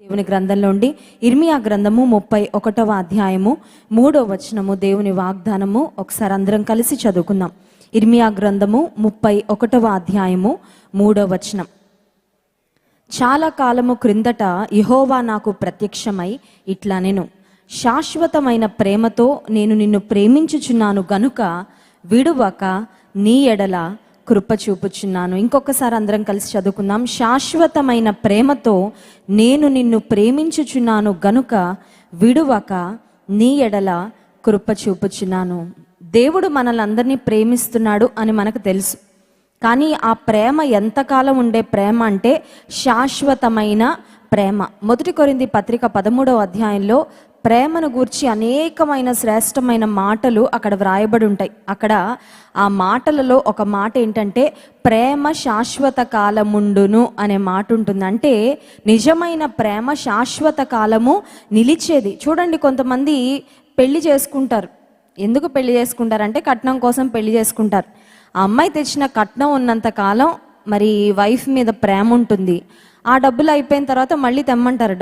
దేవుని గ్రంథంలోండి ఇర్మియా గ్రంథము 31వ అధ్యాయము 3వ వచనము దేవుని వాగ్దానము ఒకసారి అందరం కలిసి చదువుకుందాం. ఇర్మియా గ్రంథము 31వ అధ్యాయము 3వ వచనం. చాలా కాలము క్రిందట యెహోవా నాకు ప్రత్యక్షమై ఇట్లా నేను శాశ్వతమైన ప్రేమతో నేను నిన్ను ప్రేమించుచున్నాను గనుక విడువక నీ ఎడల కృప చూపుచున్నాను. ఇంకొకసారి అందరం కలిసి చదువుకుందాం. శాశ్వతమైన ప్రేమతో నేను నిన్ను ప్రేమించుచున్నాను గనుక విడువక నీ ఎడల కృప చూపుచున్నాను. దేవుడు మనల్ని అందరినీ ప్రేమిస్తున్నాడు అని మనకు తెలుసు. కానీ ఆ ప్రేమ ఎంతకాలం ఉండే ప్రేమ అంటే శాశ్వతమైన ప్రేమ. 1 కొరింథీ పత్రిక 13వ అధ్యాయంలో ప్రేమను గూర్చి అనేకమైన శ్రేష్టమైన మాటలు అక్కడ వ్రాయబడి ఉంటాయి. అక్కడ ఆ మాటలలో ఒక మాట ఏంటంటే ప్రేమ శాశ్వత కాలముండును అనే మాట ఉంటుంది. అంటే నిజమైన ప్రేమ శాశ్వత కాలము నిలిచేది. చూడండి, కొంతమంది పెళ్లి చేసుకుంటారు. ఎందుకు పెళ్లి చేసుకుంటారంటే కట్నం కోసం పెళ్లి చేసుకుంటారు. ఆ అమ్మాయి తెచ్చిన కట్నం ఉన్నంత కాలం మరి వైఫ్ మీద ప్రేమ ఉంటుంది. ఆ డబ్బులు అయిపోయిన తర్వాత మళ్ళీ తెమ్మంటారు.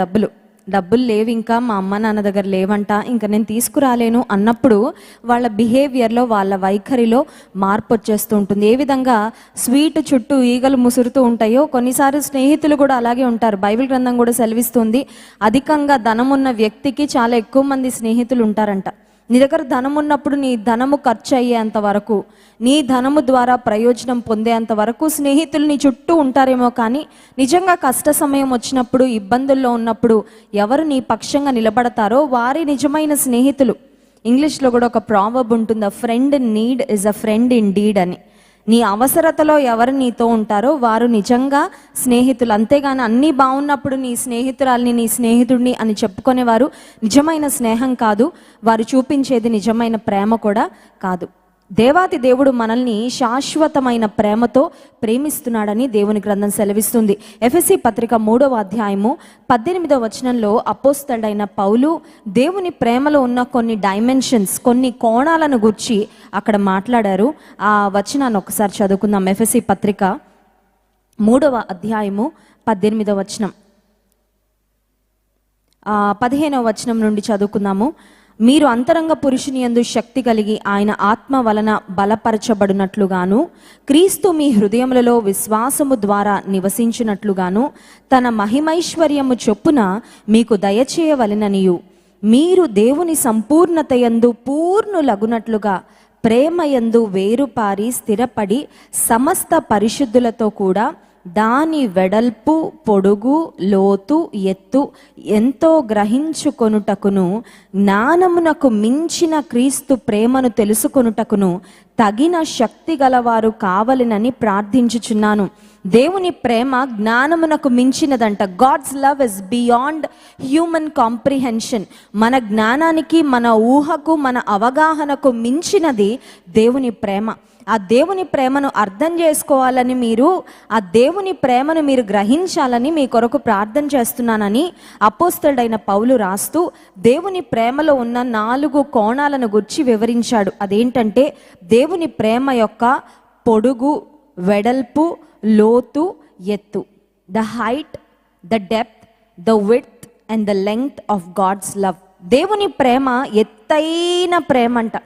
డబ్బులు లేవు, ఇంకా మా అమ్మ నాన్న దగ్గర లేవంట, ఇంకా నేను తీసుకురాలేను అన్నప్పుడు వాళ్ళ బిహేవియర్లో వాళ్ళ వైఖరిలో మార్పు వచ్చేస్తూ ఉంటుంది. ఏ విధంగా స్వీట్ చుట్టూ ఈగలు ముసురుతూ ఉంటాయో కొన్నిసార్లు స్నేహితులు కూడా అలాగే ఉంటారు. బైబిల్ గ్రంథం కూడా సెలవిస్తుంది, అధికంగా ధనం ఉన్న వ్యక్తికి చాలా ఎక్కువ మంది స్నేహితులు ఉంటారంట. నీ దగ్గర ధనం ఉన్నప్పుడు నీ ధనము ఖర్చు అయ్యేంత వరకు, నీ ధనము ద్వారా ప్రయోజనం పొందేంత వరకు స్నేహితులు నీ చుట్టూ ఉంటారేమో, కానీ నిజంగా కష్ట సమయం వచ్చినప్పుడు, ఇబ్బందుల్లో ఉన్నప్పుడు ఎవరు నీ పక్షంగా నిలబడతారో వారి నిజమైన స్నేహితులు. ఇంగ్లీష్లో కూడా ఒక ప్రావర్బ్ ఉంటుంది, a friend in need is a friend indeed అని. నీ అవసరతలో ఎవరు నీతో ఉంటారో వారు నిజంగా స్నేహితులు. అంతేగాని అన్నీ బాగున్నప్పుడు నీ స్నేహితురాల్ని, నీ స్నేహితుడిని అని చెప్పుకునేవారు నిజమైన స్నేహం కాదు. వారు చూపించేది నిజమైన ప్రేమ కూడా కాదు. దేవాతి దేవుడు మనల్ని శాశ్వతమైన ప్రేమతో ప్రేమిస్తున్నాడని దేవుని గ్రంథం సెలవిస్తుంది. ఎఫెసీ పత్రిక 3వ అధ్యాయము 18వ వచనంలో అపోస్తలుడైన పౌలు దేవుని ప్రేమలో ఉన్న కొన్ని డైమెన్షన్స్, కొన్ని కోణాలను గురించి అక్కడ మాట్లాడారు. ఆ వచనాన్ని ఒకసారి చదువుకుందాం. ఎఫెసీ పత్రిక 3వ అధ్యాయము 18వ వచనం, 15వ వచనం నుండి చదువుకుందాము. మీరు అంతరంగ పురుషుని యందు శక్తి కలిగి ఆయన ఆత్మ వలన బలపరచబడినట్లుగాను, క్రీస్తు మీ హృదయములలో విశ్వాసము ద్వారా నివసించినట్లుగాను తన మహిమైశ్వర్యము చొప్పున మీకు దయచేయవలెననియు, మీరు దేవుని సంపూర్ణత యందు పూర్ణులగునట్లుగా ప్రేమయందు వేరుపారి స్థిరపడి సమస్త పరిశుద్ధులతో కూడా దాని వెడల్పు, పొడుగు, లోతు, ఎత్తు ఎంతో గ్రహించుకొనుటకును, జ్ఞానమునకు మించిన క్రీస్తు ప్రేమను తెలుసుకొనుటకును తగిన శక్తి గలవారు కావలెనని ప్రార్థించుచున్నాను. దేవుని ప్రేమ జ్ఞానమునకు మించినదంట. God's love is beyond human comprehension. మన జ్ఞానానికి, మన ఊహకు, మన అవగాహనకు మించినది దేవుని ప్రేమ. ఆ దేవుని ప్రేమను అర్థం చేసుకోవాలని, ఆ దేవుని ప్రేమను మీరు గ్రహించాలని మీ కొరకు ప్రార్థన చేస్తున్నానని అపోస్తలుడైన పౌలు రాస్తూ దేవుని ప్రేమలో ఉన్న 4 కోణాలను గురించి వివరించాడు. అదేంటంటే దేవుని ప్రేమ యొక్క పొడుగు, వెడల్పు, లోతు, ఎత్తు. The height, the depth, the width and the length of God's love. దేవుని ప్రేమ ఎత్తైన ప్రేమ అంట.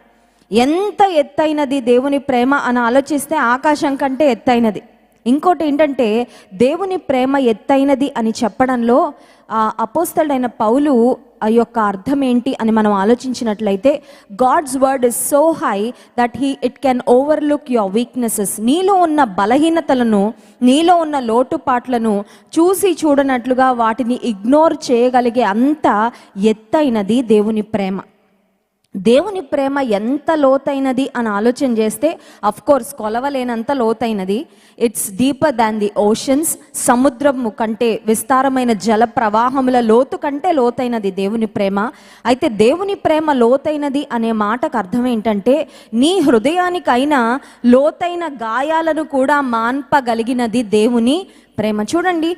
ఎంత ఎత్తైనది దేవుని ప్రేమ అని ఆలోచిస్తే ఆకాశం కంటే ఎత్తైనది. ఇంకోటి ఏంటంటే దేవుని ప్రేమ ఎత్తైనది అని చెప్పడంలో అపోస్తలుడైన పౌలు ఆ యొక్క అర్థం ఏంటి అని మనం ఆలోచించినట్లయితే, God's word is so high that it can overlook your weaknesses. నీలో ఉన్న బలహీనతలను, నీలో ఉన్న లోటుపాట్లను చూసి చూడనట్లుగా వాటిని ఇగ్నోర్ చేయగలిగే అంత ఎత్తైనది దేవుని ప్రేమ. దేవుని ప్రేమ ఎంత లోతైనది అని ఆలోచన చేస్తే అఫ్ కోర్స్ కొలవలేనంత లోతైనది. It's deeper than the oceans. సముద్రము కంటే, విస్తారమైన జల ప్రవాహముల లోతు కంటే లోతైనది దేవుని ప్రేమ. అయితే దేవుని ప్రేమ లోతైనది అనే మాటకు అర్థం ఏంటంటే, నీ హృదయానికైనా లోతైన గాయాలను కూడా మాన్పగలిగినది దేవుని ప్రేమ. చూడండి,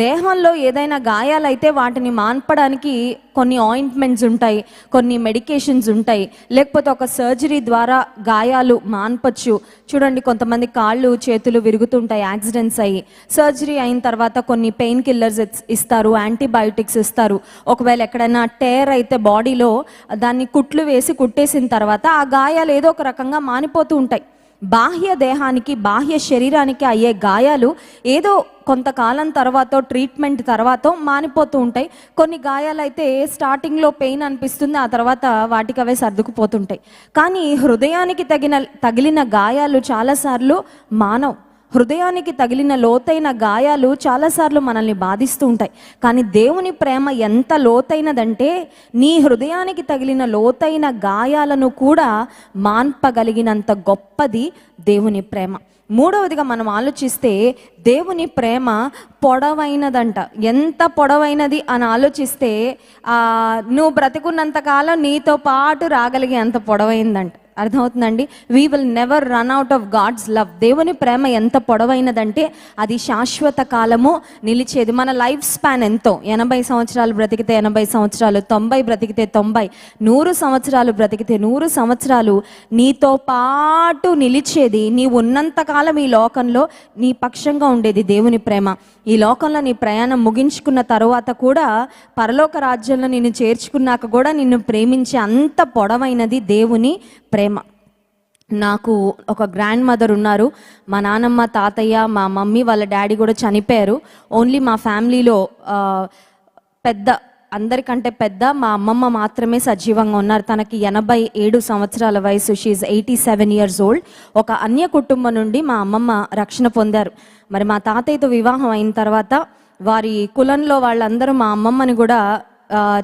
దేహంలో ఏదైనా గాయాలైతే వాటిని మాన్పడానికి కొన్ని ఆయింట్మెంట్స్ ఉంటాయి, కొన్ని మెడికేషన్స్ ఉంటాయి, లేకపోతే ఒక సర్జరీ ద్వారా గాయాలు మాన్పచ్చు. చూడండి, కొంతమంది కాళ్ళు చేతులు విరుగుతుంటాయి యాక్సిడెంట్స్ అయ్యి. సర్జరీ అయిన తర్వాత కొన్ని పెయిన్ కిల్లర్స్ ఇస్తారు, యాంటీబయాటిక్స్ ఇస్తారు. ఒకవేళ ఎక్కడైనా టేర్ అయితే బాడీలో దాన్ని కుట్లు వేసి కుట్టేసిన తర్వాత ఆ గాయాలు ఏదో ఒక రకంగా మానిపోతూ ఉంటాయి. బాహ్య దేహానికి బాహ్య శరీరానికి అయ్యే గాయాలు ఏదో కొంతకాలం తర్వాత ట్రీట్మెంట్ తర్వాత మానిపోతూ ఉంటాయి. కొన్ని గాయాలు అయితే స్టార్టింగ్లో పెయిన్ అనిపిస్తుంది, ఆ తర్వాత వాటికి అవే సర్దుకుపోతుంటాయి. కానీ హృదయానికి తగిలిన గాయాలు చాలాసార్లు మానవు. హృదయానికి తగిలిన లోతైన గాయాలు చాలాసార్లు మనల్ని బాధిస్తూ ఉంటాయి. కానీ దేవుని ప్రేమ ఎంత లోతైనదంటే నీ హృదయానికి తగిలిన లోతైన గాయాలను కూడా మాన్పగలిగినంత గొప్పది దేవుని ప్రేమ. మూడవదిగా మనం ఆలోచిస్తే దేవుని ప్రేమ పొడవైనదంట. ఎంత పొడవైనది అని ఆలోచిస్తే నువ్వు బ్రతికున్నంతకాలం నీతో పాటు రాగలిగే అంత పొడవైందంట. అర్థమవుతుందండి? We will never run out of God's love. దేవుని ప్రేమ ఎంత పొడవైనదంటే అది శాశ్వత కాలము నిలిచేది. మన లైఫ్ స్పాన్ ఎంతో, 80 సంవత్సరాలు బ్రతికితే 80 సంవత్సరాలు, 90 బ్రతికితే 90, 100 సంవత్సరాలు బ్రతికితే 100 సంవత్సరాలు నీతో పాటు నిలిచేది. నీవు ఉన్నంతకాలం ఈ లోకంలో నీ పక్షంగా ఉండేది దేవుని ప్రేమ. ఈ లోకంలో నీ ప్రయాణం ముగించుకున్న తరువాత కూడా పరలోక రాజ్యంలో నిన్ను చేర్చుకున్నాక కూడా నిన్ను ప్రేమించే అంత పొడవైనది దేవుని ప్రేమ. నాకు ఒక గ్రాండ్ మదర్ ఉన్నారు. మా నాన్నమ్మ, తాతయ్య, మా మమ్మీ వాళ్ళ డాడీ కూడా చనిపోయారు. ఓన్లీ మా ఫ్యామిలీలో అందరికంటే పెద్ద మా అమ్మమ్మ మాత్రమే సజీవంగా ఉన్నారు. తనకి 87 సంవత్సరాల వయసు. She's 87 years old. ఒక అన్య కుటుంబం నుండి మా అమ్మమ్మ రక్షణ పొందారు. మరి మా తాతయ్యతో వివాహం అయిన తర్వాత వారి కులంలో వాళ్ళందరూ మా అమ్మమ్మని కూడా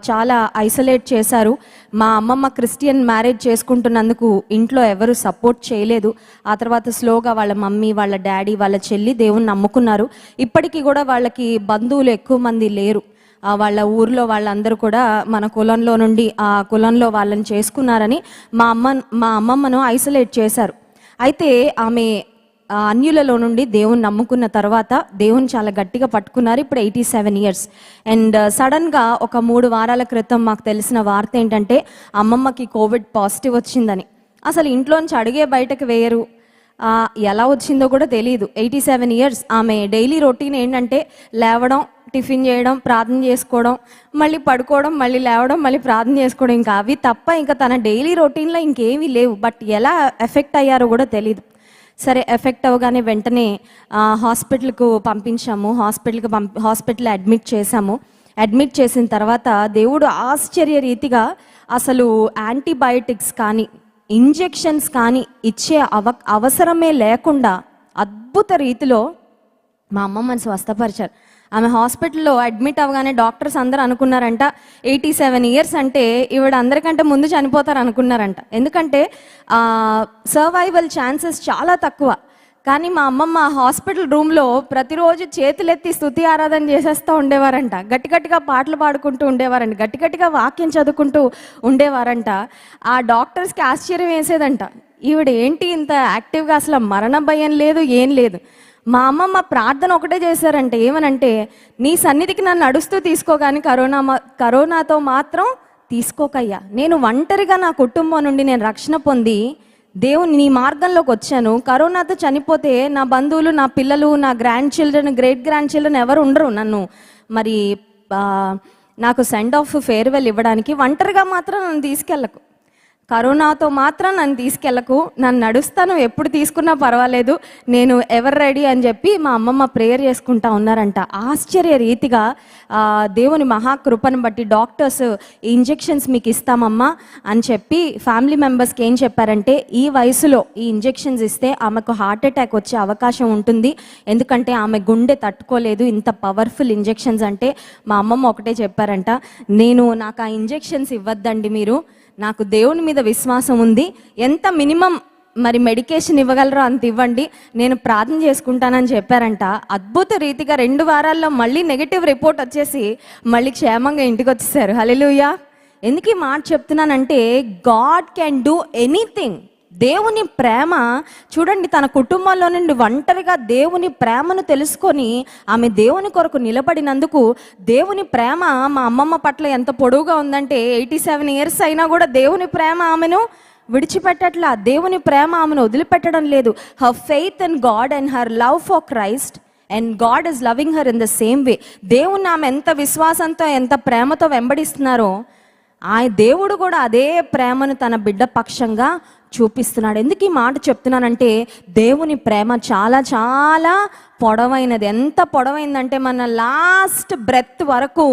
చాలా ఐసోలేట్ చేశారు. మా అమ్మమ్మ క్రిస్టియన్ మ్యారేజ్ చేసుకుంటున్నందుకు ఇంట్లో ఎవరు సపోర్ట్ చేయలేదు. ఆ తర్వాత స్లోగా వాళ్ళ మమ్మీ, వాళ్ళ డాడీ, వాళ్ళ చెల్లి దేవుణ్ణి నమ్ముకున్నారు. ఇప్పటికీ కూడా వాళ్ళకి బంధువులు ఎక్కువ మంది లేరు. వాళ్ళ ఊర్లో వాళ్ళందరూ కూడా మన కులంలో నుండి ఆ కులంలో వాళ్ళని చేసుకున్నారని మా అమ్మమ్మను ఐసోలేట్ చేశారు. అయితే ఆమె అన్యులలో నుండి దేవుని నమ్ముకున్న తర్వాత దేవుని చాలా గట్టిగా పట్టుకున్నారు. ఇప్పుడు 87 years. అండ్ సడన్గా ఒక 3 వారాల క్రితం మాకు తెలిసిన వార్త ఏంటంటే అమ్మమ్మకి కోవిడ్ పాజిటివ్ వచ్చిందని. అసలు ఇంట్లోంచి అడిగే బయటకు వేయరు. ఎలా వచ్చిందో కూడా తెలియదు. 87 years. ఆమె డైలీ రొటీన్ ఏంటంటే లేవడం, టిఫిన్ చేయడం, ప్రార్థన చేసుకోవడం, మళ్ళీ పడుకోవడం, మళ్ళీ లేవడం, మళ్ళీ ప్రార్థన చేసుకోవడం. ఇంకా అవి తప్ప ఇంకా తన డైలీ రొటీన్లో ఇంకేమీ లేవు. బట్ ఎలా ఎఫెక్ట్ అయ్యారో కూడా తెలియదు. సరే, ఎఫెక్ట్ అవ్వగానే వెంటనే హాస్పిటల్కు పంపించాము. హాస్పిటల్ అడ్మిట్ చేశాము. అడ్మిట్ చేసిన తర్వాత దేవుడు ఆశ్చర్య రీతిగా అసలు యాంటీబయాటిక్స్ కానీ ఇంజెక్షన్స్ కానీ ఇచ్చే అవసరమే లేకుండా అద్భుత రీతిలో మా అమ్మమ్మని స్వస్థపరిచారు. ఆమె హాస్పిటల్లో అడ్మిట్ అవ్వగానే డాక్టర్స్ అందరూ అనుకున్నారంట 87 years అంటే ఈవిడ అందరికంటే ముందు చనిపోతారు అనుకున్నారంట. ఎందుకంటే సర్వైవల్ ఛాన్సెస్ చాలా తక్కువ. కానీ మా అమ్మమ్మ హాస్పిటల్ రూమ్లో ప్రతిరోజు చేతులెత్తి స్తుతి ఆరాధన చేసేస్తూ ఉండేవారంట. గట్టిగా పాటలు పాడుకుంటూ ఉండేవారంట. గట్టిగా వాక్యం చదువుకుంటూ ఉండేవారంట. ఆ డాక్టర్స్కి ఆశ్చర్యం వేసేదంట, ఈవిడ ఏంటి ఇంత యాక్టివ్గా, అసలు మరణ భయం లేదు, ఏం లేదు. మా అమ్మమ్మ ప్రార్థన ఒకటే చేశారంటే, ఏమనంటే నీ సన్నిధికి నన్ను నడుస్తూ తీసుకో, కానీ కరోనాతో మాత్రం తీసుకోకయ్యా. నేను ఒంటరిగా నా కుటుంబం నుండి నేను రక్షణ పొంది దేవుని నీ మార్గంలోకి వచ్చాను. కరోనాతో చనిపోతే నా బంధువులు, నా పిల్లలు, నా grand children, great grand children ఎవరు ఉండరు నన్ను మరి నాకు సెండ్ ఆఫ్ ఫేర్వెల్ ఇవ్వడానికి. ఒంటరిగా మాత్రం నన్ను తీసుకెళ్ళకు, కరోనాతో మాత్రం నన్ను తీసుకెళ్ళకు, నన్ను నడుస్తాను, ఎప్పుడు తీసుకున్నా పర్వాలేదు, నేను ఎవరు రెడీ అని చెప్పి మా అమ్మమ్మ ప్రేయర్ చేసుకుంటా ఉన్నారంట. ఆశ్చర్య రీతిగా దేవుని మహాకృపను బట్టి డాక్టర్స్ ఇంజెక్షన్స్ మీకు ఇస్తామమ్మా అని చెప్పి ఫ్యామిలీ మెంబర్స్కి ఏం చెప్పారంటే, ఈ వయసులో ఈ ఇంజెక్షన్స్ ఇస్తే ఆమెకు హార్ట్ అటాక్ వచ్చే అవకాశం ఉంటుంది, ఎందుకంటే ఆమె గుండె తట్టుకోలేదు ఇంత పవర్ఫుల్ ఇంజెక్షన్స్ అంటే. మా అమ్మమ్మ ఒకటే చెప్పారంట, నాకు ఆ ఇంజెక్షన్స్ ఇవ్వద్దండి మీరు, నాకు దేవుని మీద విశ్వాసం ఉంది, ఎంత మినిమం మరి మెడికేషన్ ఇవ్వగలరో అంత ఇవ్వండి, నేను ప్రార్థన చేసుకుంటానని చెప్పారంట. అద్భుత రీతిగా 2 వారాల్లో మళ్ళీ నెగిటివ్ రిపోర్ట్ వచ్చేసి మళ్ళీ క్షేమంగా ఇంటికి వచ్చేసారు. హల్లెలూయా. ఎందుకు ఈ మాట చెప్తున్నానంటే, గాడ్ క్యాన్ డూ ఎనీథింగ్. దేవుని ప్రేమ చూడండి, తన కుటుంబంలో నుండి ఒంటరిగా దేవుని ప్రేమను తెలుసుకొని ఆమె దేవుని కొరకు నిలబడినందుకు దేవుని ప్రేమ మా అమ్మమ్మ పట్ల ఎంత పొడవుగా ఉందంటే 87 ఇయర్స్ అయినా కూడా దేవుని ప్రేమ ఆమెను విడిచిపెట్టట్లా. దేవుని ప్రేమ ఆమెను వదిలిపెట్టడం లేదు. Her faith in God and her love for Christ and God is loving her in the same way. దేవుని ఆమె ఎంత విశ్వాసంతో ఎంత ప్రేమతో వెంబడిస్తున్నారో ఆ దేవుడు కూడా అదే ప్రేమను తన బిడ్డ పక్షంగా చూపిస్తున్నాడు. ఎందుకు ఈ మాట చెప్తున్నానంటే దేవుని ప్రేమ చాలా చాలా పొడవైనది. ఎంత పొడవైందంటే మన లాస్ట్ బ్రెత్ వరకు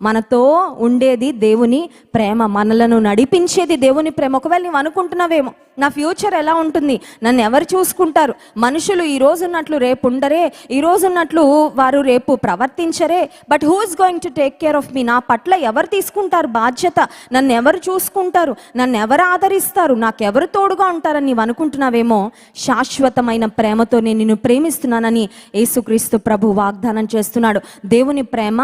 మనతో ఉండేది దేవుని ప్రేమ, మనలను నడిపించేది దేవుని ప్రేమ. ఒకవేళ నువ్వు అనుకుంటున్నావేమో నా ఫ్యూచర్ ఎలా ఉంటుంది, నన్ను ఎవరు చూసుకుంటారు, మనుషులు ఈ రోజు ఉన్నట్లు రేపు ఉండరే, ఈ రోజు ఉన్నట్లు వారు రేపు ప్రవర్తించరే, but who is going to take care of me, నా పట్ల ఎవరు తీసుకుంటారు బాధ్యత, నన్ను ఎవరు చూసుకుంటారు, నన్ను ఎవరు ఆదరిస్తారు, నాకెవరు తోడుగా ఉంటారని నీవు అనుకుంటున్నావేమో. శాశ్వతమైన ప్రేమతో నేను నిన్ను ప్రేమిస్తున్నానని యేసుక్రీస్తు ప్రభు వాగ్దానం చేస్తున్నాడు. దేవుని ప్రేమ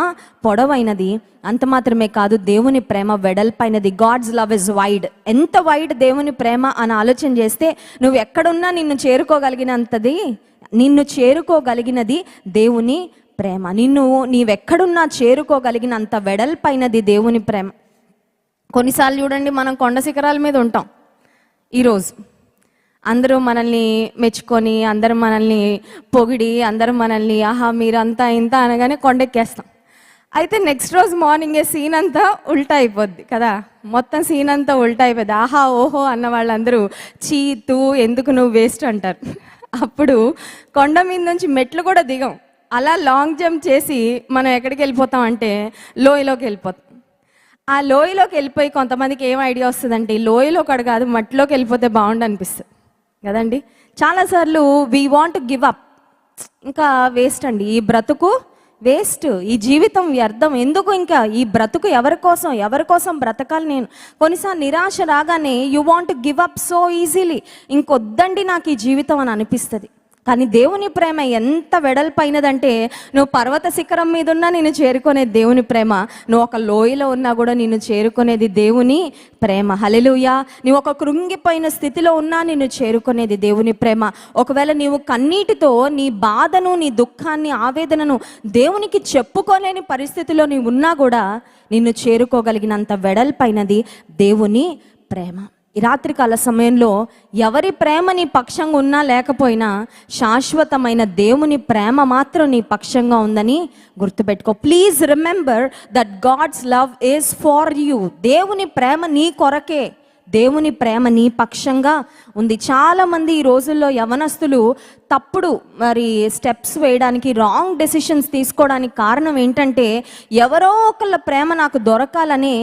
పొడవైనది, అంత మాత్రమే కాదు దేవుని ప్రేమ వెడల్పైనది. God's love is wide. ఎంత వైడ్ దేవుని ప్రేమ అని ఆలోచన చేస్తే నువ్వు ఎక్కడున్నా నిన్ను చేరుకోగలిగినది దేవుని ప్రేమ. నీవెక్కడున్నా చేరుకోగలిగినంత వెడల్పైనది దేవుని ప్రేమ. కొన్నిసార్లు చూడండి, మనం కొండ శిఖరాల మీద ఉంటాం. ఈరోజు అందరూ మనల్ని మెచ్చుకొని, అందరూ మనల్ని పొగిడి, అందరూ మనల్ని ఆహా మీరంతా ఇంత అనగానే కొండెక్కేస్తాం. అయితే నెక్స్ట్ రోజు మార్నింగే సీన్ అంతా ఉల్టా అయిపోద్ది కదా, మొత్తం సీన్ అంతా ఉల్టా అయిపోద్ది. ఆహా ఓహో అన్న వాళ్ళందరూ చీతు ఎందుకు నువ్వు వేస్ట్ అంటారు. అప్పుడు కొండ మీద నుంచి మెట్లు కూడా దిగం, అలా లాంగ్ జంప్ చేసి మనం ఎక్కడికి వెళ్ళిపోతాం అంటే లోయలోకి వెళ్ళిపోతాం. ఆ లోయలోకి వెళ్ళిపోయి కొంతమందికి ఏం ఐడియా వస్తుందంటే ఈ లోయలో ఒకటి కాదు మట్టిలోకి వెళ్ళిపోతే బాగుండు అనిపిస్తుంది కదండి. చాలాసార్లు వీ వాంట్ గివ్ అప్, ఇంకా వేస్ట్ అండి, ఈ బ్రతుకు వేస్ట్, ఈ జీవితం వ్యర్థం, ఎందుకు ఇంకా ఈ బ్రతుకు ఎవరి కోసం బ్రతకాలి నేను. కొన్నిసార్లు నిరాశ రాగానే you want give up so easily, ఇంకొద్దండి నాకు ఈ జీవితం అని అనిపిస్తుంది. కానీ దేవుని ప్రేమ ఎంత వెడల్పైనదంటే నువ్వు పర్వత శిఖరం మీద ఉన్నా నిన్ను చేరుకునేది దేవుని ప్రేమ, నువ్వు ఒక లోయలో ఉన్నా కూడా నిన్ను చేరుకునేది దేవుని ప్రేమ. హల్లెలూయా. నువ్వు ఒక కృంగిపోయిన స్థితిలో ఉన్నా నిన్ను చేరుకునేది దేవుని ప్రేమ. ఒకవేళ నీవు కన్నీటితో నీ బాధను, నీ దుఃఖాన్ని, ఆవేదనను దేవునికి చెప్పుకోలేని పరిస్థితిలో నీవు ఉన్నా కూడా నిన్ను చేరుకోగలిగినంత వెడల్పైనది దేవుని ప్రేమ. ఈ రాత్రికాల సమయంలో ఎవరి ప్రేమ నీ పక్షంగా ఉన్నా లేకపోయినా శాశ్వతమైన దేవుని ప్రేమ మాత్రం నీ పక్షంగా ఉందని గుర్తుపెట్టుకో. Please remember that God's love is for you. దేవుని ప్రేమ నీ కొరకే, దేవుని ప్రేమ నీ పక్షంగా ఉంది. చాలామంది ఈ రోజుల్లో యవనస్తులు తప్పుడు స్టెప్స్ వేయడానికి, రాంగ్ డెసిషన్స్ తీసుకోవడానికి కారణం ఏంటంటే ఎవరో ఒకళ్ళ ప్రేమ నాకు దొరకాలని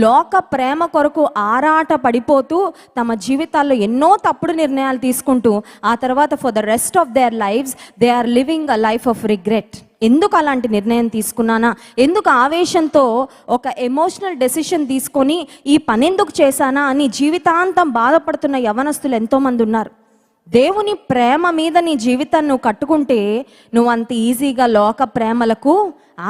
లోక ప్రేమ కొరకు ఆరాట పడిపోతూ తమ జీవితాల్లో ఎన్నో తప్పుడు నిర్ణయాలు తీసుకుంటూ ఆ తర్వాత for the rest of their lifes they are living a life of regret. ఎందుకు అలాంటి నిర్ణయం తీసుకున్నానా, ఎందుకు ఆవేశంతో ఒక ఎమోషనల్ డెసిషన్ తీసుకొని ఈ పని ఎందుకు చేశానా అని జీవితాంతం బాధపడుతున్న యవనస్తులు ఎంతోమంది ఉన్నారు. దేవుని ప్రేమ మీద నీ జీవితాన్ని నువ్వు కట్టుకుంటే నువ్వు అంత ఈజీగా లోక ప్రేమలకు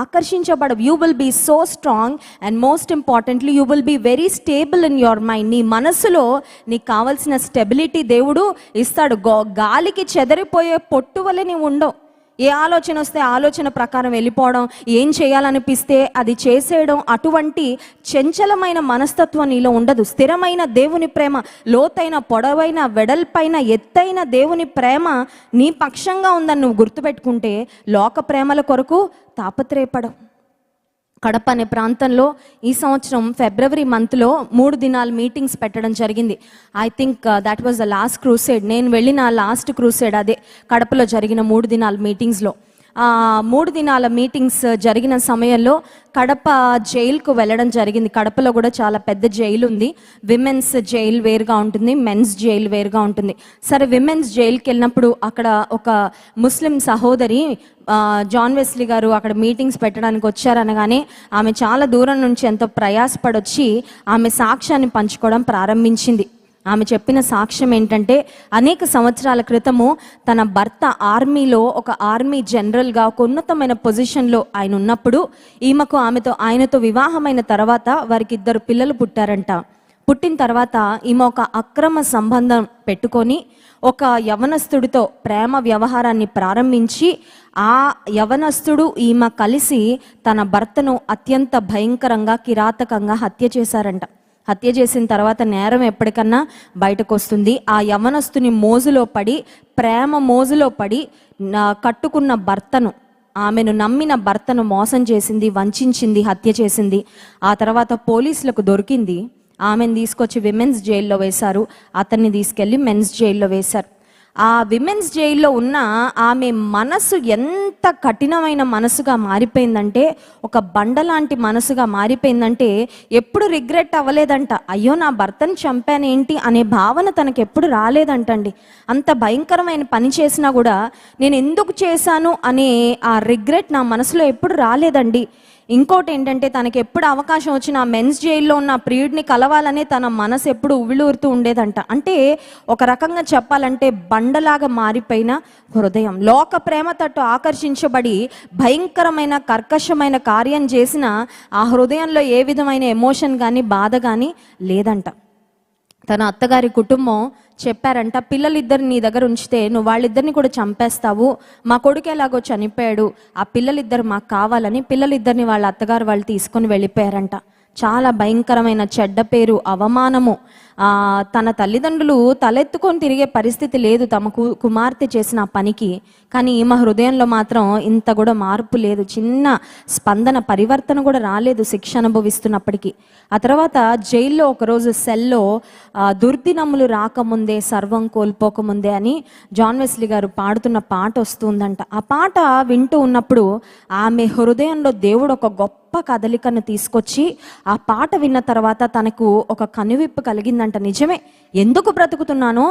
ఆకర్షించబడవు. You will be so strong and most importantly you will be very stable in your mind. నీ మనసులో నీకు కావాల్సిన స్టెబిలిటీ దేవుడు ఇస్తాడు. గాలికి చెదరిపోయే పొట్టు వలె నీవు ఉండవు. ఏ ఆలోచన వస్తే ఆలోచన ప్రకారం వెళ్ళిపోవడం, ఏం చేయాలనిపిస్తే అది చేసేయడం, అటువంటి చంచలమైన మనస్తత్వం నీలో ఉండదు. స్థిరమైన దేవుని ప్రేమ, లోతైన, పొడవైన, వెడల్పైన, ఎత్తైన దేవుని ప్రేమ నీ పక్షంగా ఉందని నువ్వు గుర్తుపెట్టుకుంటే లోక ప్రేమల కొరకు తాపత్రయపడవు. కడప అనే ప్రాంతంలో ఈ సంవత్సరం ఫిబ్రవరి మంత్లో 3 దినాల మీటింగ్స్ పెట్టడం జరిగింది. I think that was the last crusade. నేను వెళ్ళిన లాస్ట్ క్రూసేడ్ అదే కడపలో జరిగిన 3 దినాల మీటింగ్స్లో. 3 దినాల మీటింగ్స్ జరిగిన సమయంలో కడప జైలుకు వెళ్ళడం జరిగింది. కడపలో కూడా చాలా పెద్ద జైలు ఉంది. విమెన్స్ జైలు వేరుగా ఉంటుంది, మెన్స్ జైలు వేరుగా ఉంటుంది. సరే, విమెన్స్ జైలుకి వెళ్ళినప్పుడు అక్కడ ఒక ముస్లిం సహోదరి జాన్ వెస్లీ గారు అక్కడ మీటింగ్స్ పెట్టడానికి వచ్చారనగానే ఆమె చాలా దూరం నుంచి ఎంతో ప్రయాసపడొచ్చి ఆమె సాక్ష్యాన్ని పంచుకోవడం ప్రారంభించింది. ఆమె చెప్పిన సాక్ష్యం ఏంటంటే అనేక సంవత్సరాల క్రితము తన భర్త ఆర్మీలో ఒక ఆర్మీ జనరల్గా ఒక ఉన్నతమైన పొజిషన్లో ఆయన ఉన్నప్పుడు ఆయనతో వివాహమైన తర్వాత వారికి 2 పిల్లలు పుట్టారంట. పుట్టిన తర్వాత ఈమె ఒక అక్రమ సంబంధం పెట్టుకొని ఒక యవనస్తుడితో ప్రేమ వ్యవహారాన్ని ప్రారంభించి ఆ యవనస్తుడు ఈమె కలిసి తన భర్తను అత్యంత భయంకరంగా కిరాతకంగా హత్య చేశారంట. హత్య చేసిన తర్వాత నేరం ఎప్పటికన్నా బయటకు వస్తుంది. ఆ యవనస్తుని మోజులో పడి, ప్రేమ మోజులో పడి కట్టుకున్న భర్తను, ఆమెను నమ్మిన భర్తను మోసం చేసింది, వంచింది, హత్య చేసింది. ఆ తర్వాత పోలీసులకు దొరికింది. ఆమెను తీసుకొచ్చి విమెన్స్ జైల్లో వేశారు, అతన్ని తీసుకెళ్ళి మెన్స్ జైల్లో వేశారు. ఆ విమెన్స్ జైల్లో ఉన్న ఆమె మనసు ఎంత కఠినమైన మనసుగా మారిపోయిందంటే, ఒక బండలాంటి మనసుగా మారిపోయిందంటే, ఎప్పుడు రిగ్రెట్ అవ్వలేదంట. అయ్యో నా భర్తను చంపానేంటి అనే భావన తనకు ఎప్పుడు రాలేదంటండి. అంత భయంకరమైన పని చేసినా కూడా నేను ఎందుకు చేశాను అనే ఆ రిగ్రెట్ నా మనసులో ఎప్పుడు రాలేదండి. ఇంకోటి ఏంటంటే, తనకి ఎప్పుడు అవకాశం వచ్చినా మెన్స్ జైల్లో ఉన్న ప్రియుడిని కలవాలనే తన మనసు ఎప్పుడు ఉవ్విళూరుతూ ఉండేదంట. అంటే ఒక రకంగా చెప్పాలంటే బండలాగా మారిపోయిన హృదయం, లోక ప్రేమ తట్టు ఆకర్షించబడి భయంకరమైన కర్కశమైన కార్యం చేసిన ఆ హృదయంలో ఏ విధమైన ఎమోషన్ కానీ బాధ కానీ లేదంట. తన అత్తగారి కుటుంబం చెప్పారంట, పిల్లలిద్దరిని నీ దగ్గర ఉంచితే నువ్వు వాళ్ళిద్దరిని కూడా చంపేస్తావు, మా కొడుకు ఎలాగో చనిపోయాడు, ఆ పిల్లలిద్దరు మాకు కావాలని పిల్లలిద్దరిని వాళ్ళ అత్తగారు వాళ్ళు తీసుకొని వెళ్ళిపోయారంట. చాలా భయంకరమైన చెడ్డ పేరు, అవమానము. తన తల్లిదండ్రులు తలెత్తుకొని తిరిగే పరిస్థితి లేదు తమ కుమార్తె చేసిన పనికి. కానీ ఈమె హృదయంలో మాత్రం ఇంత కూడా మార్పు లేదు, చిన్న స్పందన పరివర్తన కూడా రాలేదు శిక్ష అనుభవిస్తున్నప్పటికీ. ఆ తర్వాత జైల్లో ఒకరోజు సెల్లో దుర్దినములు రాకముందే సర్వం కోల్పోకముందే అని జాన్ వెస్లీ గారు పాడుతున్న పాట వస్తుందంట. ఆ పాట వింటూ ఉన్నప్పుడు ఆమె హృదయంలో దేవుడు ఒక గొప్ప కదలికను తీసుకొచ్చి, ఆ పాట విన్న తర్వాత తనకు ఒక కనువిప్పు కలిగిందంట. నిజమే, ఎందుకు బ్రతుకుతున్నానో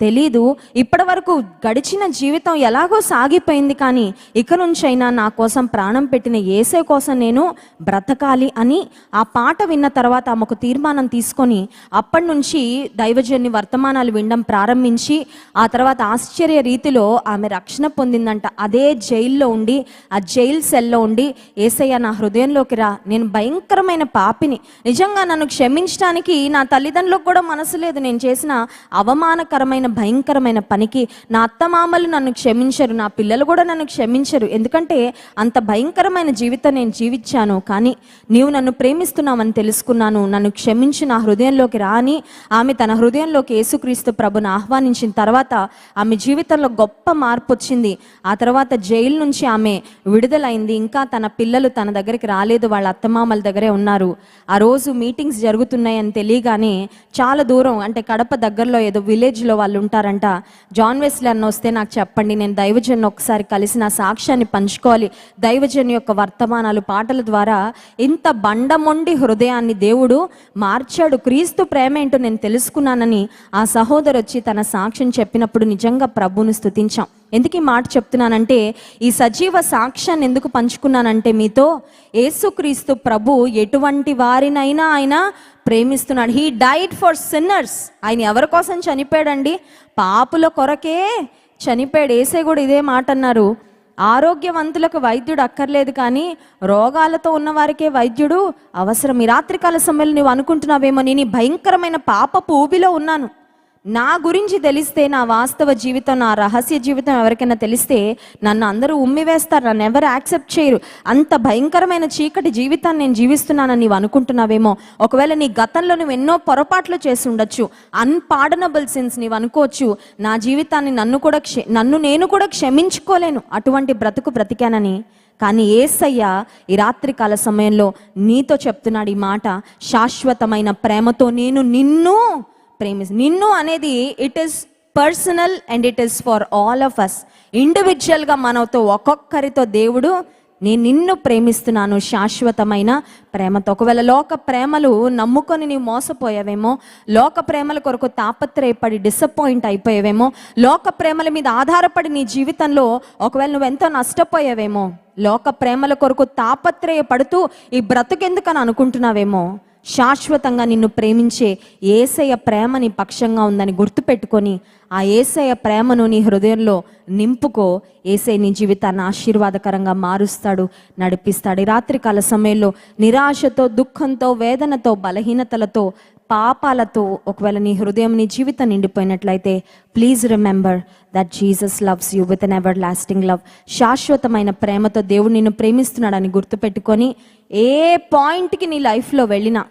తెలీదు, ఇప్పటి వరకు గడిచిన జీవితం ఎలాగో సాగిపోయింది, కానీ ఇక నుంచైనా నా కోసం ప్రాణం పెట్టిన యేసే కోసం నేను బ్రతకాలి అని ఆ పాట విన్న తర్వాత ఆమెకు తీర్మానం తీసుకొని అప్పటి నుంచి దైవజన్ని వర్తమానాలు వినడం ప్రారంభించి ఆ తర్వాత ఆశ్చర్య రీతిలో ఆమె రక్షణ పొందిందంట. అదే జైల్లో ఉండి, ఆ జైల్ సెల్లో ఉండి, యేసయ్య నా హృదయంలోకి రా, నేను భయంకరమైన పాపిని, నిజంగా నన్ను క్షమించడానికి నా తల్లిదండ్రులకు కూడా మనసు లేదు, నేను చేసిన అవమానకరమైన భయంకరమైన పనికి నా అత్తమామలు నన్ను క్షమించరు, నా పిల్లలు కూడా నన్ను క్షమించరు, ఎందుకంటే అంత భయంకరమైన జీవితం నేను జీవించాను, కానీ నీవు నన్ను ప్రేమిస్తున్నావని తెలుసుకున్నాను, నన్ను క్షమించి నా హృదయంలోకి రా అని ఆమె తన హృదయంలోకి యేసుక్రీస్తు ప్రభుని ఆహ్వానించిన తర్వాత ఆమె జీవితంలో గొప్ప మార్పు వచ్చింది. ఆ తర్వాత జైలు నుంచి ఆమె విడుదలైంది. ఇంకా తన పిల్లలు తన దగ్గరికి రాలేదు, వాళ్ళ అత్తమామల దగ్గరే ఉన్నారు. ఆ రోజు మీటింగ్స్ జరుగుతున్నాయని తెలియగానే చాలా దూరం, అంటే కడప దగ్గరలో ఏదో విలేజ్లో వాళ్ళు ఉంటారంట. జాన్ వెస్లీ అన్న వస్తే నాకు చెప్పండి, నేను దైవజన్ ఒకసారి కలిసి నా సాక్ష్యాన్ని పంచుకోవాలి, దైవజన్ యొక్క వర్తమానాలు పాటల ద్వారా ఇంత బండమొండి హృదయాన్ని దేవుడు మార్చాడు, క్రీస్తు ప్రేమ ఏంటో నేను తెలుసుకున్నానని ఆ సహోదరు వచ్చి తన సాక్ష్యం చెప్పినప్పుడు నిజంగా ప్రభువుని స్తుతించాం. ఎందుకు ఈ మాట చెప్తున్నానంటే, ఈ సజీవ సాక్ష్యాన్ని ఎందుకు పంచుకున్నానంటే మీతో, యేసుక్రీస్తు ప్రభు ఎటువంటి వారినైనా ఆయన ప్రేమిస్తున్నాడు. He died for sinners. ఆయన ఎవరి కోసం చనిపోయాడండి? పాపుల కొరకే చనిపోయాడు. యేసే కూడా ఇదే మాట అన్నారు, ఆరోగ్యవంతులకు వైద్యుడు అక్కర్లేదు, కానీ రోగాలతో ఉన్న వారికే వైద్యుడు అవసరం. ఈ రాత్రికాల సమయంలో నువ్వు అనుకుంటున్నావేమో, నేను ఈ భయంకరమైన పాపపు ఊబిలో ఉన్నాను, నా గురించి తెలిస్తే, నా వాస్తవ జీవితం, నా రహస్య జీవితం ఎవరికైనా తెలిస్తే నన్ను అందరూ ఉమ్మివేస్తారు, నన్ను ఎవరు యాక్సెప్ట్ చేయరు, అంత భయంకరమైన చీకటి జీవితాన్ని నేను జీవిస్తున్నానని నీవు అనుకుంటున్నావేమో. ఒకవేళ నీ గతంలో నువ్వు ఎన్నో పొరపాట్లు చేసి ఉండొచ్చు, అన్పార్డనబుల్ సిన్స్ నీవు అనుకోవచ్చు, నా జీవితాన్ని నన్ను నేను కూడా క్షమించుకోలేను, అటువంటి బ్రతుకు బ్రతికానని. కానీ యేసయ్య ఈ రాత్రికాల సమయంలో నీతో చెప్తున్నాడు ఈ మాట, శాశ్వతమైన ప్రేమతో నేను నిన్ను అనేది it is personal and it is for all of us. ఇండివిజువల్గా మనతో ఒక్కొక్కరితో దేవుడు నేను నిన్ను ప్రేమిస్తున్నాను శాశ్వతమైన ప్రేమతో. ఒకవేళ లోక ప్రేమలు నమ్ముకొని నీవు మోసపోయావేమో, లోక ప్రేమల కొరకు తాపత్రయపడి డిసప్పాయింట్ అయిపోయావేమో, లోక ప్రేమల మీద ఆధారపడి నీ జీవితంలో ఒకవేళ నువ్వెంతో నష్టపోయావేమో, లోక ప్రేమల కొరకు తాపత్రయపడుతూ ఈ బ్రతుకెందుకని అనుకుంటున్నావేమో, శాశ్వతంగా నిన్ను ప్రేమించే యేసయ్య ప్రేమ నీ పక్షంగా ఉందని గుర్తుపెట్టుకొని ఆ యేసయ్య ప్రేమను నీ హృదయంలో నింపుకో. యేసయ్య నీ జీవితాన్ని ఆశీర్వాదకరంగా మారుస్తాడు, నడిపిస్తాడు. ఈ రాత్రికాల సమయంలో నిరాశతో, దుఃఖంతో, వేదనతో, బలహీనతలతో, పాపాలతో ఒకవేళ నీ హృదయం, నీ జీవితం నిండిపోయినట్లయితే please remember that Jesus loves you with an everlasting love. శాశ్వతమైన ప్రేమతో దేవుడు నిన్ను ప్రేమిస్తున్నాడని గుర్తుపెట్టుకొని ఏ పాయింట్కి నీ లైఫ్లో వెళ్ళినా,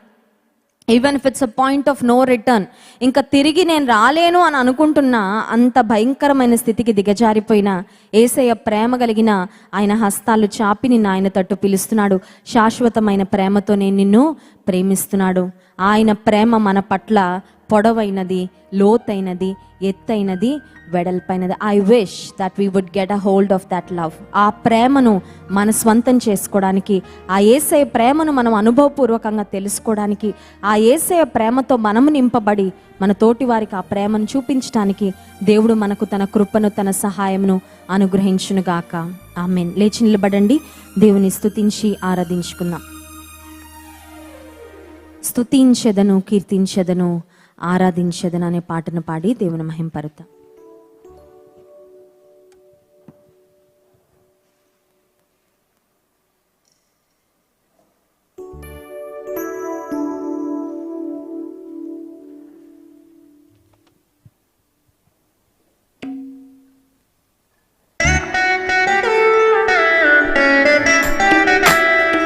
even if it's a point of no return, ఇంకా తిరిగి నేను రాలేను అని అనుకుంటున్నా, అంత భయంకరమైన స్థితికి దిగజారిపోయిన యేసయ్య ప్రేమ కలిగిన ఆయన హస్తాలు చాపి నిన్ను ఆయన తట్టు పిలుస్తున్నాడు. శాశ్వతమైన ప్రేమతో నేను నిన్ను ప్రేమిస్తున్నాడు. ఆయన ప్రేమ మన పట్ల పొడవైనది, లోతైనది, ఎత్తైనది, వెడల్పైనది. I wish that we would get a hold of that love. ఆ ప్రేమను మన స్వంతం చేసుకోవడానికి, ఆ యేసయ్య ప్రేమను మనం అనుభవపూర్వకంగా తెలుసుకోవడానికి, ఆ యేసయ్య ప్రేమతో మనము నింపబడి మన తోటి వారికి ఆ ప్రేమను చూపించడానికి దేవుడు మనకు తన కృపను, తన సహాయమును అనుగ్రహించునుగాక. ఆమేన్. లేచి నిలబడండి, దేవుని స్తుతించి ఆరాధించుకుందాం. స్తుతించెదను, కీర్తించెదను, ఆరాధించెదను అనే పాటను పాడి దేవుని మహింపరుద్దాం.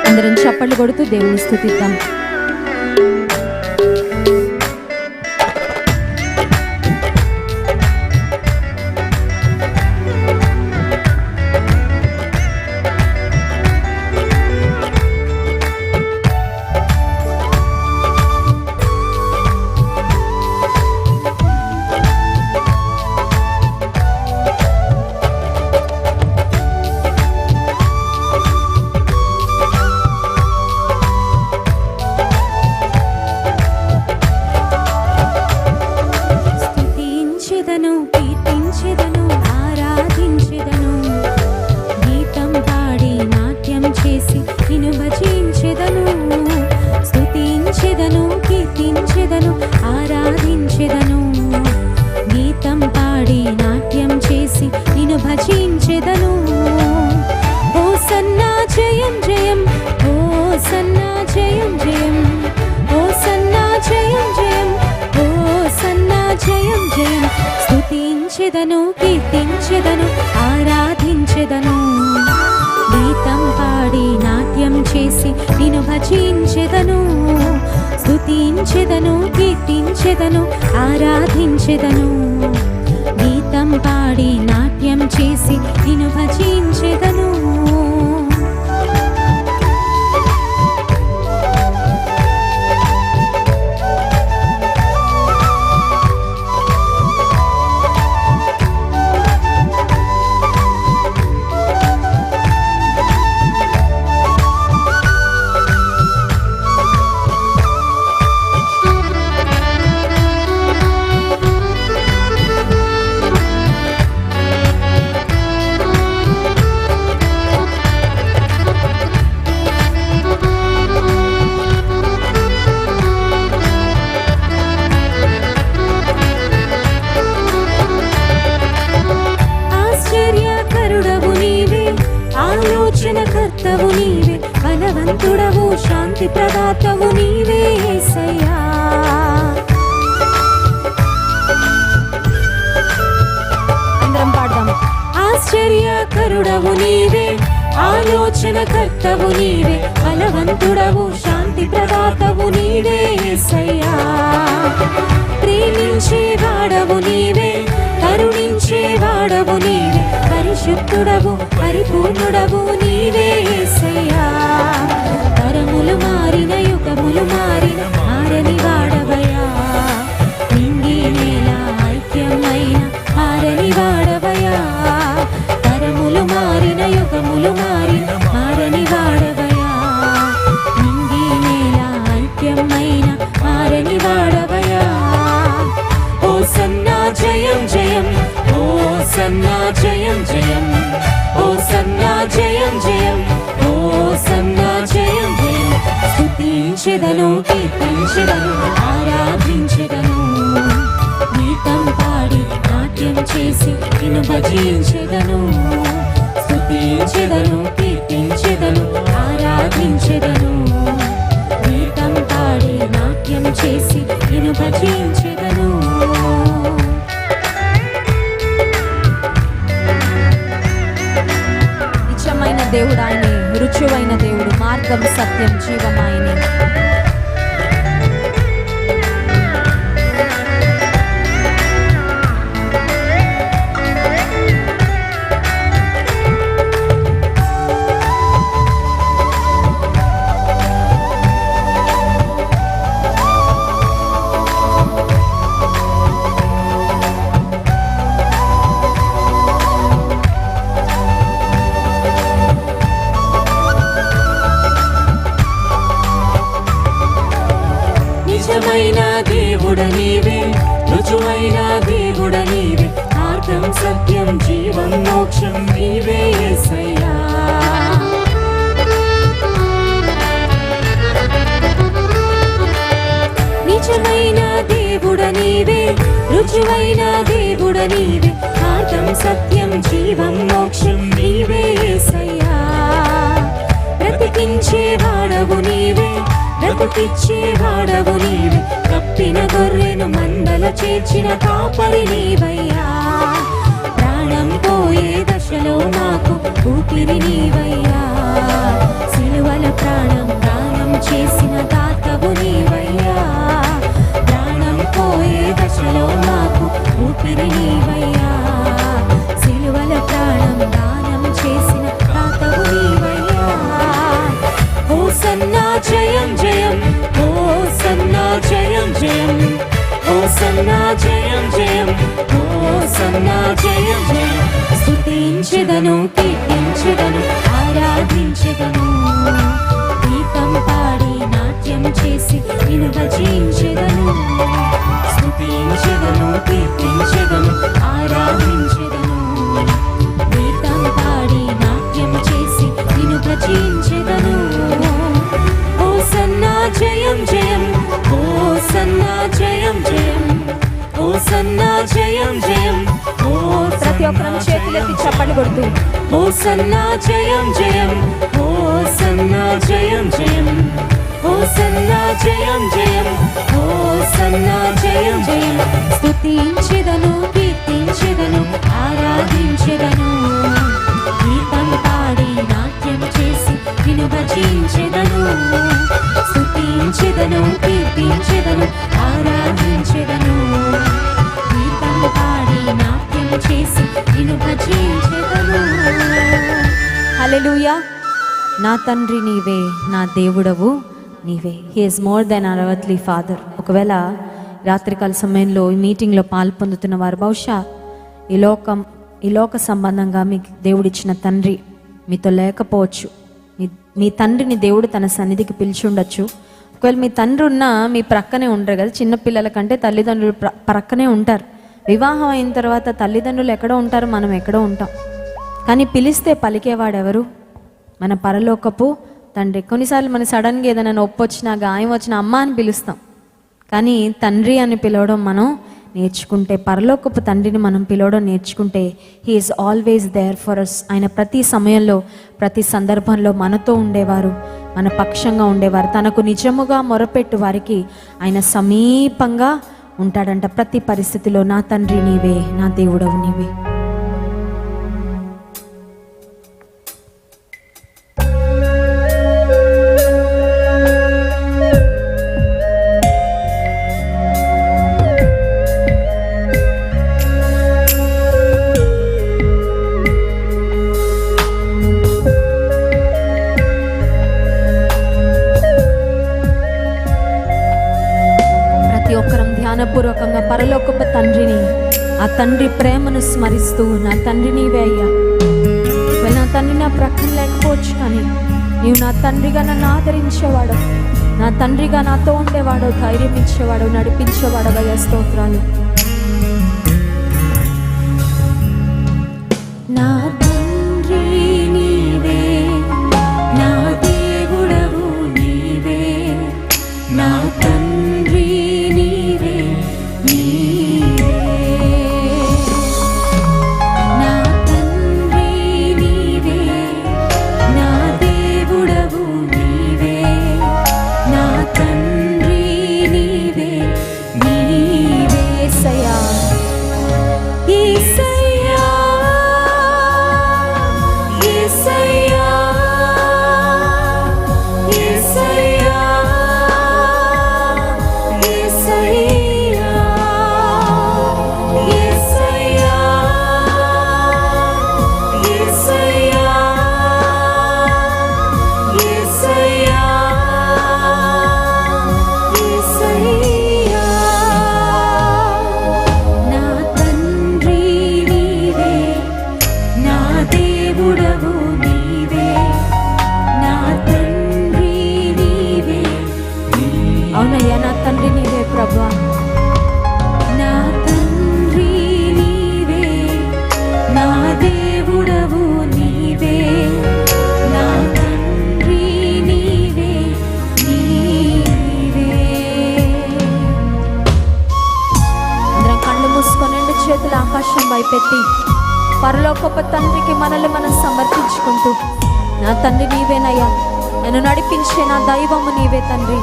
అందరం చప్పట్లు కొడుతూ దేవుని స్తుతిద్దాం. స్తుతించెదను, కీర్తించెదను, ఆరాధించెదను, గీతం పాడి నాట్యం చేసి నిన్ను భజించెదను. స్తుతించెదను, కీర్తించెదను, ఆరాధించెదను, గీతం పాడి నాట్యం చేసి నిన్ను భజించెదను. ఆలోచనకర్తవు నీవే, బలవంతుడవు, శాంతి ప్రదాతవు నీవే యేసయ్యా. అందరం పాడదాం. ఆశ్చర్యకరుడవు నీవే, ఆలోచనకర్తవు నీవే, బలవంతుడవు, శాంతి ప్రదాతవు నీవే యేసయ్యా. ప్రేమించేవాడవు నీవే, కరుణించేవాడవు నీవే, పరిశుద్ధుడవు, పరిపూర్ణుడవు నీవే యేసయ్యా. తరములు మారిన, యుగములు మారిన, మారని వాడవయ్యా. నింగి నేల ఐక్యమైన మారని వాడవయ్యా. తరములు మారిన, యుగములు మారిన, మారని వాడవయ్యా. నింగి నేల ఐక్యమైన మారని వాడవయ్యా. హోసన్నా జయం జయం, హోసన్నా జయం జయం, హోసన్నా జయం జయం, హోసన్నా జయం జయం. స్తుతించెదను, కీర్తించెదను, ఆరాధించెదను, గీతం పాడి నాట్యం చేసి నిన్ను భజించెదను. స్తుతించెదను, కీర్తించెదను, ఆరాధించెదను, గీతం పాడి నాట్యం చేసి భజించెదను. నిజమైన దేవుడు ఆయనే, రుజువైన దేవుడు, మార్గం సత్యం జీవం ఆయనే. నిజమైన దేవుడ నీవే, రుజువైన దేవుడ నీవే, మార్గం సత్యం జీవం మోక్షం నీవే యేసయ్యా. నిజమైన దేవుడ నీవే, రుజువైన దేవుడ నీవే, మార్గం సత్యం జీవం మోక్షం నీవే యేసయ్యా. బ్రతికించే వాడవు నీవే, బ్రతికిచ్చే వాడవు నీవే, కప్పిన గొర్రెను మందల చేర్చిన కాపరి నీవయ్యా. ప్రాణం పోయే దశలో నాకు ఊపిరి నీవయ్యా. సిలువల ప్రాణం దానం చేసిన దాతవు నీవయ్యా. ప్రాణం పోయే దశలో నాకు ఊపిరి నీవయ్యా. సిలువల ప్రాణం దానం చేసిన దాతవు నీవయ్యా. హోసన్నా జయం జయం, హోసన్నా జయం జయం, హోసన్నా జయం జయం, హోసన్నా జయం జయం. స్తుతించెదను, కీర్తించెదను, ఆరాధించెదను, గీతం పాడి నాట్యం చేసి నిన్ను భజించెదను. స్తుతించెదను, కీర్తించెదను, ఆరాధించెదను, గీతం పాడి నాట్యం చేసి నిన్ను భజించెదను. హోసన్నా జయం జయం, హోసన్నా జయం జయం, హోసన్నా జయం జయం, ప్రతి ఒక్కరం చేతులెత్తి చప్పట్లు కొడుతూ హోసన్నా జయం జయం, హోసన్నా జయం జయం, హోసన్నా జయం జయం, హోసన్నా జయం జయం. స్తుతించెదను, కీర్తించెదను, ఆరాధించెదను, గీతం పాడి నాట్యం చేసి నిన్ను భజించెదను. స్తుతించెదను, కీర్తించెదను, ఆరాధించెదను, గీతం పాడి నాట్యం చేసి నిన్ను భజించెదను. హల్లెలూయా. నా తండ్రి నీవే, నా దేవుడవు నీవే. He is more than our earthly father. ఒకవేళ రాత్రికాల సమయంలో ఈ మీటింగ్లో పాల్పొందుతున్న వారు బహుశా ఈ లోక సంబంధంగా మీకు దేవుడిచ్చిన తండ్రి మీతో లేకపోవచ్చు. మీ తండ్రిని దేవుడు తన సన్నిధికి పిలిచి ఉండొచ్చు. ఒకవేళ మీ తండ్రి ఉన్నా మీ ప్రక్కనే ఉంటారు కదా. చిన్నపిల్లల కంటే తల్లిదండ్రులు ప్రక్కనే ఉంటారు. వివాహం అయిన తర్వాత తల్లిదండ్రులు ఎక్కడో ఉంటారు, మనం ఎక్కడో ఉంటాం. కానీ పిలిస్తే పలికేవాడెవరు? మన పరలోకపు తండ్రి. కొన్నిసార్లు మన సడన్గా ఏదైనా నొప్పి వచ్చినా, గాయం వచ్చినా అమ్మ అని పిలుస్తాం. కానీ తండ్రి అని పిలవడం మనం నేర్చుకుంటే, పరలోకపు తండ్రిని మనం పిలవడం నేర్చుకుంటే, he is always there for us. ఆయన ప్రతి సమయంలో, ప్రతి సందర్భంలో మనతో ఉండేవారు, మన పక్షంగా ఉండేవారు. తనకు నిజముగా మొరపెట్టు వారికి ఆయన సమీపంగా ఉంటాడంట. ప్రతి పరిస్థితిలో నా తండ్రి నీవే, నా దేవుడవు నీవే. ధ్యానపూర్వకంగా పరలోకపు తండ్రిని, ఆ తండ్రి ప్రేమను స్మరిస్తూ, నా తండ్రి నీవే అయ్యా. నా తండ్రి నా ప్రక్కన లేకపోవచ్చు, కానీ నీవు నా తండ్రిగా నన్ను ఆదరించేవాడు, నా తండ్రిగా నాతో ఉండేవాడు, ధైర్యం ఇచ్చేవాడు, నడిపించేవాడు. అయ్యా స్తోత్రాలు. నా తండ్రి నీవే, నా దేవుడవు నీవే, నా తండ్రి నీవే, నీవే, నా తండ్రి నీవే, నా దేవుడవు నీవే, నా తండ్రి నీవే, నీవే. ఆకాశం వైపెత్తి పరలోకపు తండ్రికి మనల్ని మనం సమర్పించుకుంటూ, నా తండ్రి నీవేనయ్యా, నన్ను నడిపించే నా దైవము నీవే తండ్రి.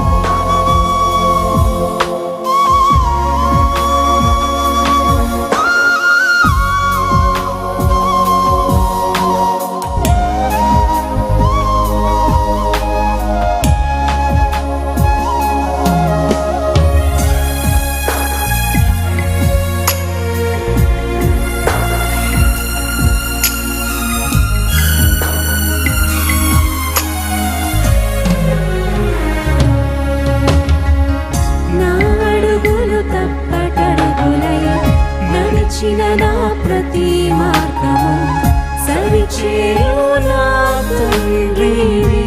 నా ప్రతి మార్గము సరిచేయు నా తండ్రివి.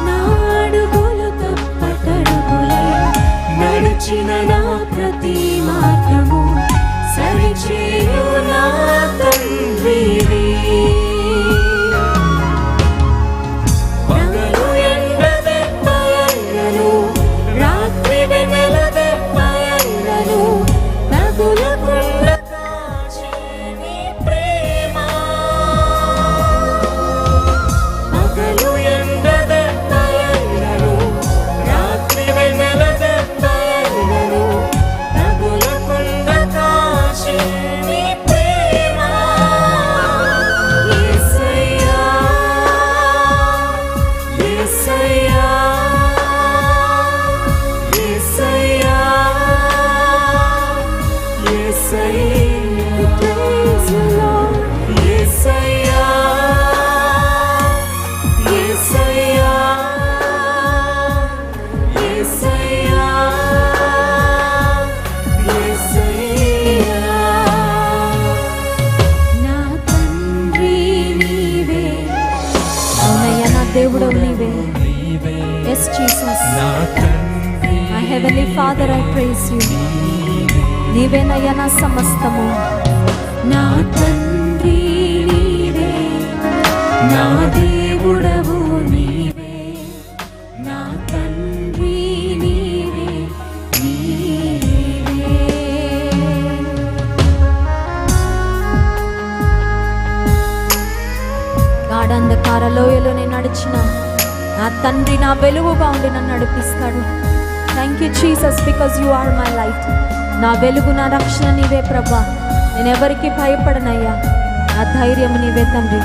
నా అడుగులు తప్పటడుగులై నడిచిన నా ప్రతి మార్గము సరిచేయు నా తండ్రివి. పగలు ఎండదెబ్బయైనను రాత్రి వెన్నెల దేవుడవు నీవే. Yes Jesus, my heavenly Father, I praise you. నీవేనయ్యా నా సమస్తము. నా తండ్రి నీవే, నా దేవుడవు నీవే, నా తండ్రి నీవే, నీవే. గాఢంధకార లోయలో నేను నడిచిన నా తండ్రి నా వెలుగుగా ఉండి నన్ను నడిపిస్తాడు. Thank you Jesus, because you are my light. నా వెలుగు, నా రక్షణ నీవే ప్రభా. నేను ఎవరికి భయపడనయ్యా, నా ధైర్యం నీవే తండ్రి.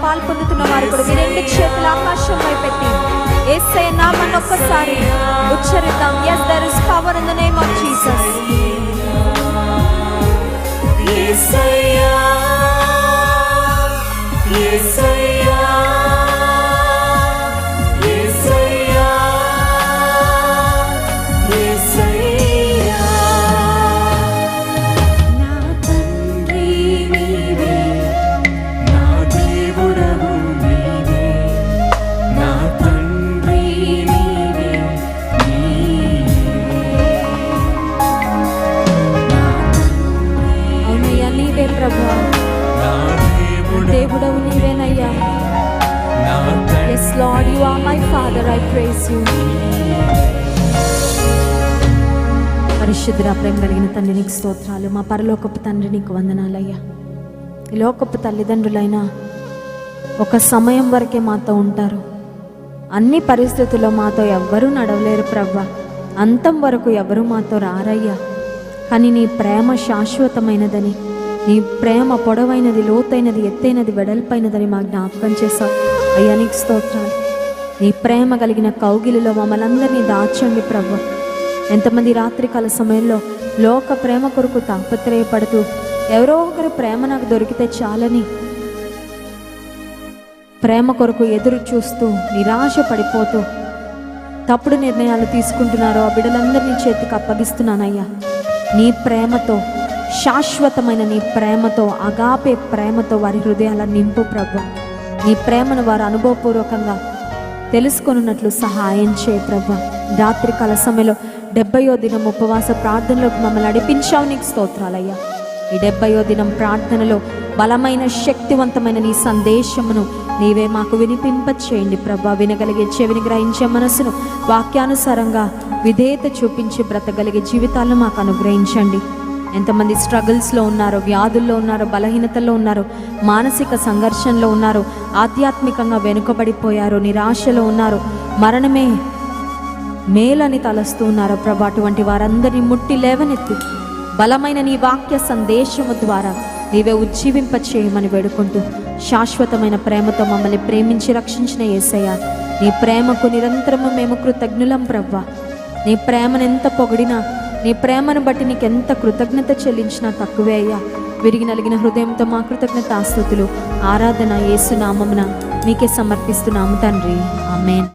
పాల్పొందుతున్న వారు కూడా మీ రెండు చేతుల ఆకాశం వైపెత్తి యేసయ్య నామమును ఒక్కసారి ఉచ్చరిద్దాం. yes, there is power in the name of Jesus. యేసయ్య యేసయ్య యేసయ్య యేసయ్య. నా తండ్రి నీవే, నా దేవుడవు నీవే, నా తండ్రి నీవే, అవునయ్యా నీవే ప్రభువా, దేవుడవు నీవేనయ్యా. Yes Lord, you are my Father, I praise you. పరిశుద్ధ ప్రేమ కలిగిన తండ్రి నీకు స్తోత్రాలు. మా పరలోకపు తండ్రి నీకు వందనాలయ్యా. ఈ లోకపు తల్లిదండ్రులైనా ఒక సమయం వరకే మాతో ఉంటారు. అన్ని పరిస్థితుల్లో మాతో ఎవ్వరూ నడవలేరు ప్రవ్వా. అంతం వరకు ఎవరు మాతో రారయ్యా. కానీ నీ ప్రేమ శాశ్వతమైనదని, నీ ప్రేమ పొడవైనది, లోతైనది, ఎత్తైనది, వెడల్పైనదని మా జ్ఞాపకం చేశావు అయ్యా. నీకు స్తోత్రాలు. నీ ప్రేమ కలిగిన కౌగిలిలో మమ్మల్ని అందరినీ దాచండి ప్రవ్వా. ఎంతమంది రాత్రికాల సమయంలో లోక ప్రేమ కొరకు తాపత్రయపడుతూ ఎవరో ఒకరు ప్రేమ నాకు దొరికితే చాలని ప్రేమ కొరకు ఎదురు చూస్తూ నిరాశ పడిపోతూ తప్పుడు నిర్ణయాలు తీసుకుంటున్నారో ఆ బిడ్డలందరినీ చేతికి అప్పగిస్తున్నానయ్యా. నీ ప్రేమతో, శాశ్వతమైన నీ ప్రేమతో, అగాపే ప్రేమతో వారి హృదయాల నింపు ప్రభు. నీ ప్రేమను వారు అనుభవపూర్వకంగా తెలుసుకొనున్నట్లు సహాయం చేయ ప్రభు. రాత్రికాల సమయంలో 70వ దినం ఉపవాస ప్రార్థనలోకి మమ్మల్ని నడిపించావు. నీకు స్తోత్రాలయ్యా. ఈ 70వ దినం ప్రార్థనలో బలమైన, శక్తివంతమైన నీ సందేశమును నీవే మాకు వినిపింపచేయండి ప్రభా. వినగలిగే చెవిని, గ్రహించే మనసును వాక్యానుసారంగా విధేయత చూపించి బ్రతగలిగే జీవితాలను మాకు అనుగ్రహించండి. ఎంతమంది స్ట్రగుల్స్లో ఉన్నారో, వ్యాధుల్లో ఉన్నారో, బలహీనతల్లో ఉన్నారో, మానసిక సంఘర్షణలో ఉన్నారో, ఆధ్యాత్మికంగా వెనుకబడిపోయారో, నిరాశలో ఉన్నారో, మరణమే మేలని తలస్తూ ఉన్నారో ప్రభా, అటువంటి వారందరినీ ముట్టి లేవనెత్తి బలమైన నీ వాక్య సందేశము ద్వారా నీవే ఉజ్జీవింప చేయమని వేడుకుంటూ, శాశ్వతమైన ప్రేమతో మమ్మల్ని ప్రేమించి రక్షించిన యేసయ్య, నీ ప్రేమకు నిరంతరము మేము కృతజ్ఞులం ప్రవ్వా. నీ ప్రేమను ఎంత పొగిడినా, నీ ప్రేమను బట్టి నీకెంత కృతజ్ఞత చెల్లించినా తక్కువే అయ్యా. విరిగి నలిగిన హృదయంతో మా కృతజ్ఞత ఆస్తుతులు, ఆరాధన యేసు నామమున మీకే సమర్పిస్తున్నాము తండ్రి. ఆమేన్.